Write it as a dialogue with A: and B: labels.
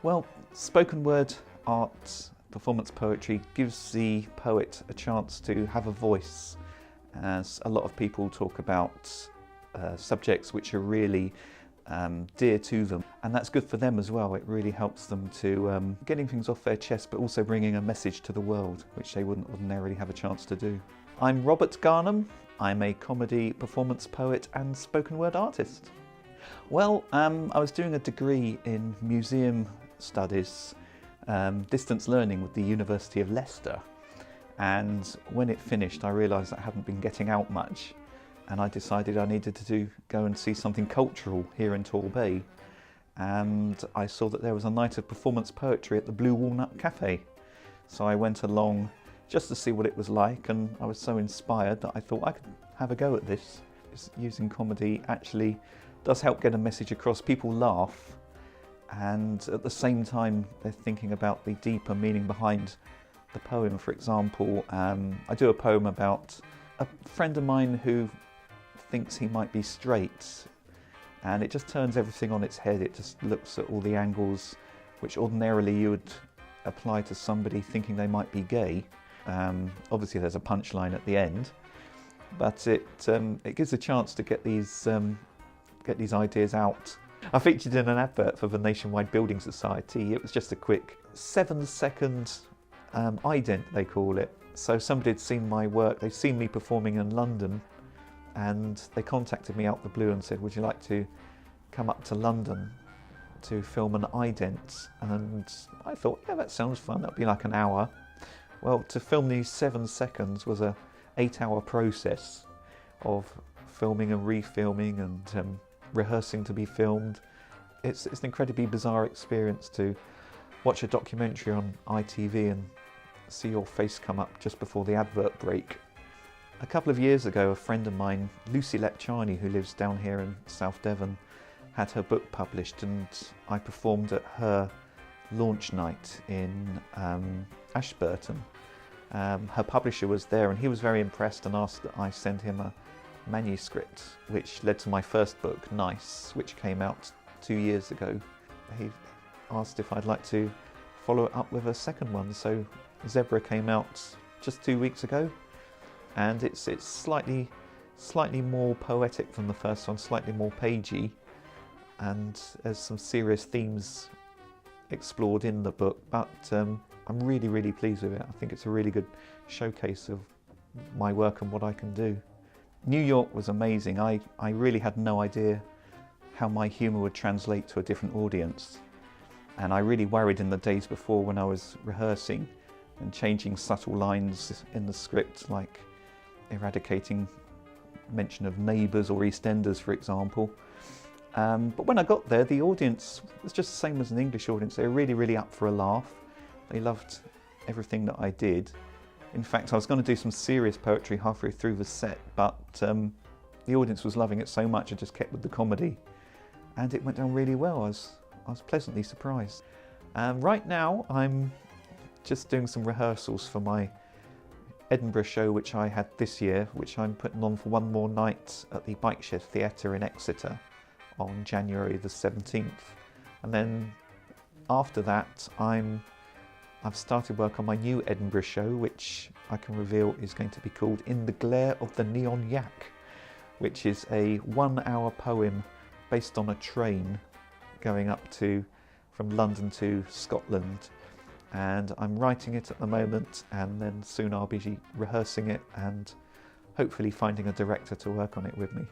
A: Well, spoken word art, performance poetry gives the poet a chance to have a voice, as a lot of people talk about subjects which are really dear to them, and that's good for them as well. It really helps them to getting things off their chest, but also bringing a message to the world which they wouldn't ordinarily have a chance to do. I'm Robert Garnham. I'm a comedy performance poet and spoken word artist. Well, I was doing a degree in museum studies, distance learning with the University of Leicester, and when it finished I realised I hadn't been getting out much, and I decided I needed to go and see something cultural here in Torbay, and I saw that there was a night of performance poetry at the Blue Walnut Cafe. So I went along just to see what it was like, and I was so inspired that I thought I could have a go at this. Using comedy actually does help get a message across. People laugh, and at the same time they're thinking about the deeper meaning behind the poem. For example, I do a poem about a friend of mine who thinks he might be straight, and it just turns everything on its head. It just looks at all the angles which ordinarily you would apply to somebody thinking they might be gay. Obviously there's a punchline at the end, but it gives a chance to get these ideas out. I featured in an advert for the Nationwide Building Society. It was just a quick 7-second ident, they call it. So somebody had seen my work, they'd seen me performing in London, and they contacted me out the blue and said, would you like to come up to London to film an ident? And I thought, yeah, that sounds fun, that'd be like an hour. Well, to film these 7 seconds was a 8-hour process of filming and refilming and rehearsing to be filmed. It's an incredibly bizarre experience to watch a documentary on ITV and see your face come up just before the advert break. A couple of years ago, a friend of mine, Lucy Lepchani, who lives down here in South Devon, had her book published, and I performed at her launch night in Ashburton. Her publisher was there, and he was very impressed and asked that I send him a manuscript, which led to my first book, Nice, which came out 2 years ago. He asked if I'd like to follow it up with a second one, so Zebra came out just 2 weeks ago, and it's slightly more poetic than the first one, slightly more pagey, and there's some serious themes explored in the book, but I'm really pleased with it. I think it's a really good showcase of my work and what I can do. New York was amazing. I really had no idea how my humour would translate to a different audience, and I really worried in the days before when I was rehearsing and changing subtle lines in the script, like eradicating mention of neighbours or EastEnders, for example. But when I got there, the audience was just the same as an English audience. They were really up for a laugh. They loved everything that I did. In fact, I was going to do some serious poetry halfway through the set, but the audience was loving it so much I just kept with the comedy, and it went down really well. I was pleasantly surprised. Right now I'm just doing some rehearsals for my Edinburgh show, which I had this year, which I'm putting on for one more night at the Bike Shed Theatre in Exeter on January the 17th. And then after that I've started work on my new Edinburgh show, which I can reveal is going to be called In the Glare of the Neon Yak, which is a 1-hour poem based on a train going up from London to Scotland. And I'm writing it at the moment, and then soon I'll be rehearsing it and hopefully finding a director to work on it with me.